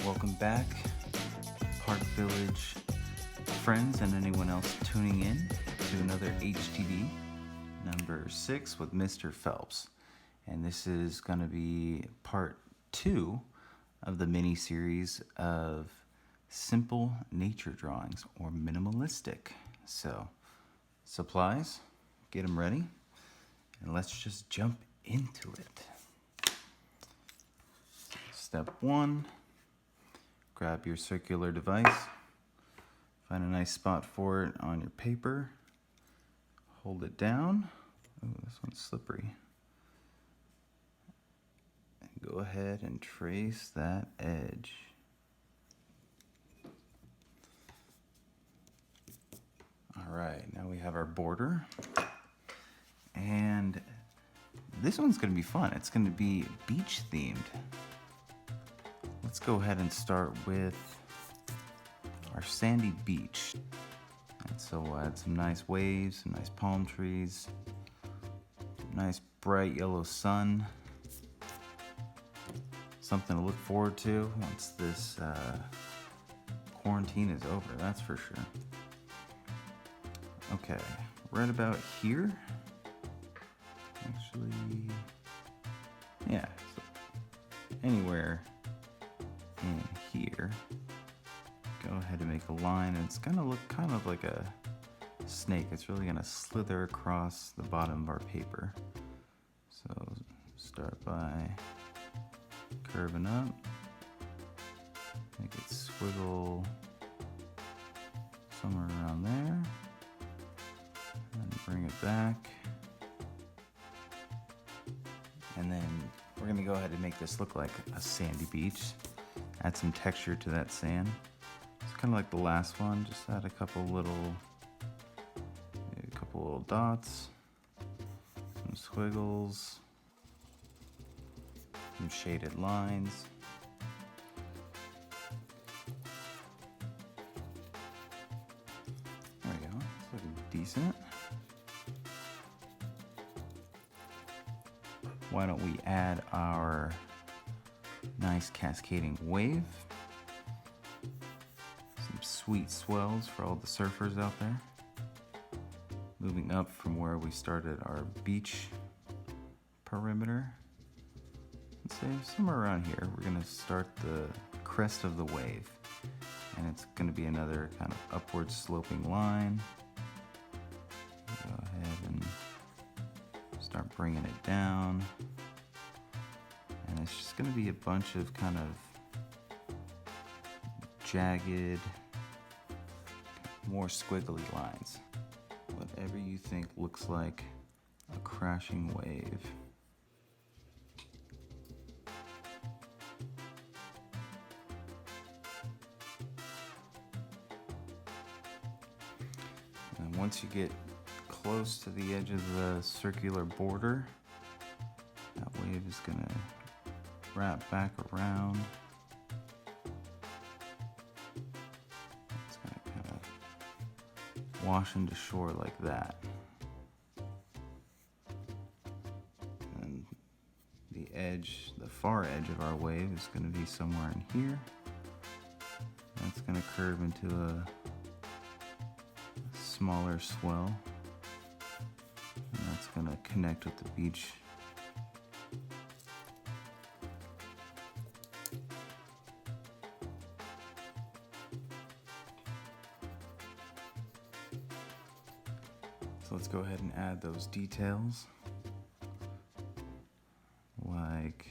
welcome back, Park Village friends and anyone else tuning in to another HTD number 6 with Mr. Phelps. And this is going to be part 2 of the mini-series of simple nature drawings, or minimalistic. So, supplies, get them ready, and let's just jump into it. Step 1, grab your circular device, find a nice spot for it on your paper, hold it down. Oh, this one's slippery. And go ahead and trace that edge. All right, now we have our border, and this one's going to be fun. It's going to be beach themed. Let's go ahead and start with our sandy beach. And so we'll add some nice waves, some nice palm trees, nice bright yellow sun. Something to look forward to once this quarantine is over, that's for sure. Okay, right about here. Actually, yeah, so anywhere in here. Go ahead and make a line, and it's gonna look kind of like a snake. It's really gonna slither across the bottom of our paper. So start by curving up, make it squiggle somewhere around there, and bring it back. And then we're gonna go ahead and make this look like a sandy beach. Add some texture to that sand. It's kind of like the last one, just add a couple little dots, some squiggles, some shaded lines. There we go, it's looking decent. Why don't we add our nice cascading wave? Some sweet swells for all the surfers out there. Moving up from where we started our beach perimeter. Let's say somewhere around here, we're gonna start the crest of the wave. And it's gonna be another kind of upward sloping line. Go ahead and start bringing it down. And it's just gonna be a bunch of kind of jagged, more squiggly lines. Whatever you think looks like a crashing wave. And once you get close to the edge of the circular border, that wave is gonna wrap back around. It's gonna kind of wash into shore like that. And the edge, the far edge of our wave is gonna be somewhere in here. That's gonna curve into a smaller swell. And that's gonna connect with the beach. So let's go ahead and add those details, like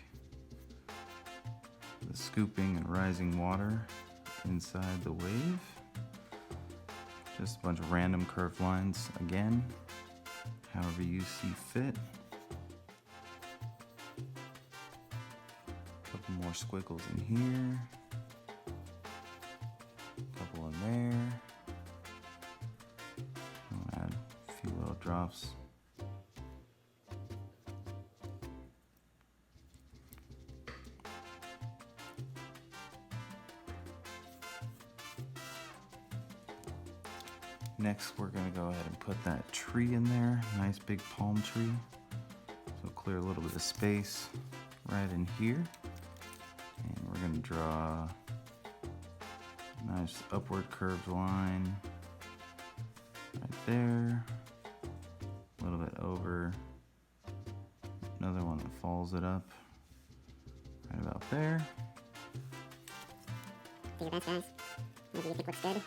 the scooping and rising water inside the wave. Just a bunch of random curved lines again, however you see fit. A couple more squiggles in here, a couple in there. I'll add a few little drops. Next, we're gonna go ahead and put that tree in there, nice big palm tree. So clear a little bit of space right in here. And we're gonna draw Nice upward curved line right there. A little bit over. Another one that follows it up right about there. Do your best, guys. Maybe you think looks good.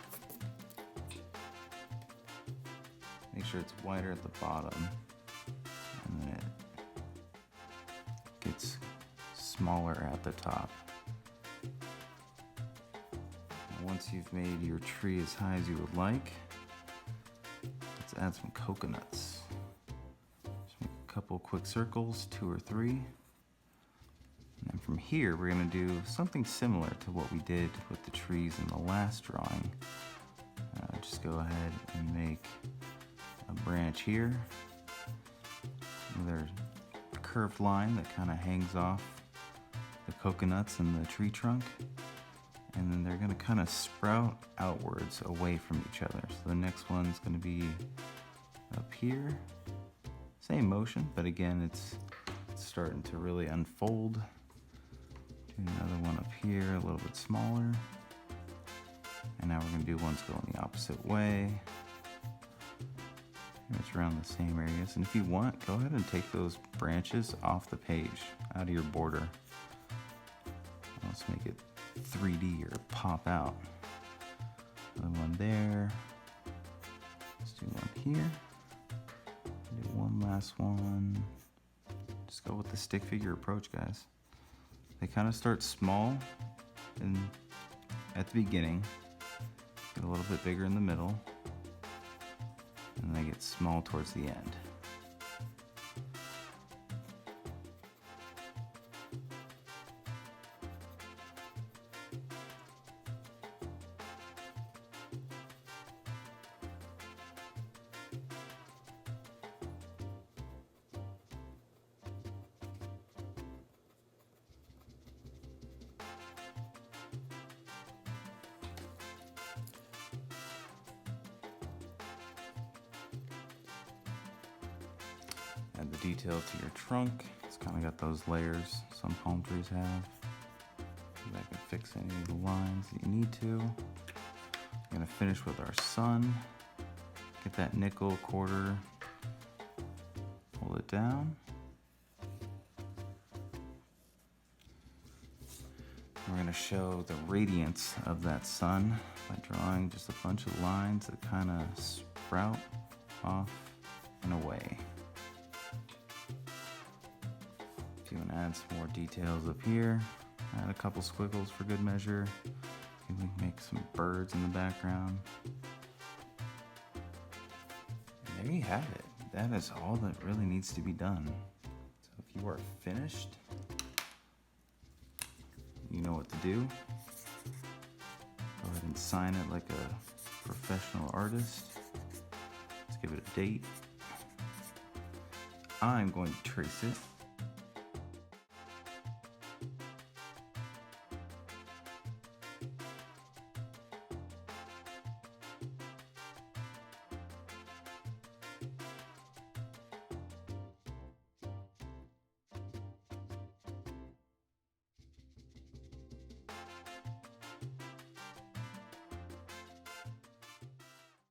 Make sure it's wider at the bottom, and then it gets smaller at the top. Now, once you've made your tree as high as you would like, let's add some coconuts. Just make a couple quick circles, 2 or 3. And then from here, we're gonna do something similar to what we did with the trees in the last drawing. Just go ahead and make a branch here. Another curved line that kind of hangs off the coconuts and the tree trunk. And then they're gonna kind of sprout outwards away from each other. So the next one's gonna be up here. Same motion, but again, it's starting to really unfold. Do another one up here, a little bit smaller. And now we're gonna do ones going the opposite way. It's around the same areas. And if you want, go ahead and take those branches off the page, out of your border. Let's make it 3D or pop out. Another one there. Let's do one here. Do one last one. Just go with the stick figure approach, guys. They kind of start small at the beginning, get a little bit bigger in the middle, and they get small towards the end. Add the detail to your trunk. It's kind of got those layers some palm trees have. Maybe I can fix any of the lines that you need to. I'm gonna finish with our sun. Get that nickel quarter, hold it down. We're gonna show the radiance of that sun by drawing just a bunch of lines that kind of sprout off and away. If you want to add some more details up here, add a couple squiggles for good measure. Maybe we can make some birds in the background. And there you have it. That is all that really needs to be done. So if you are finished, you know what to do. Go ahead and sign it like a professional artist. Let's give it a date. I'm going to trace it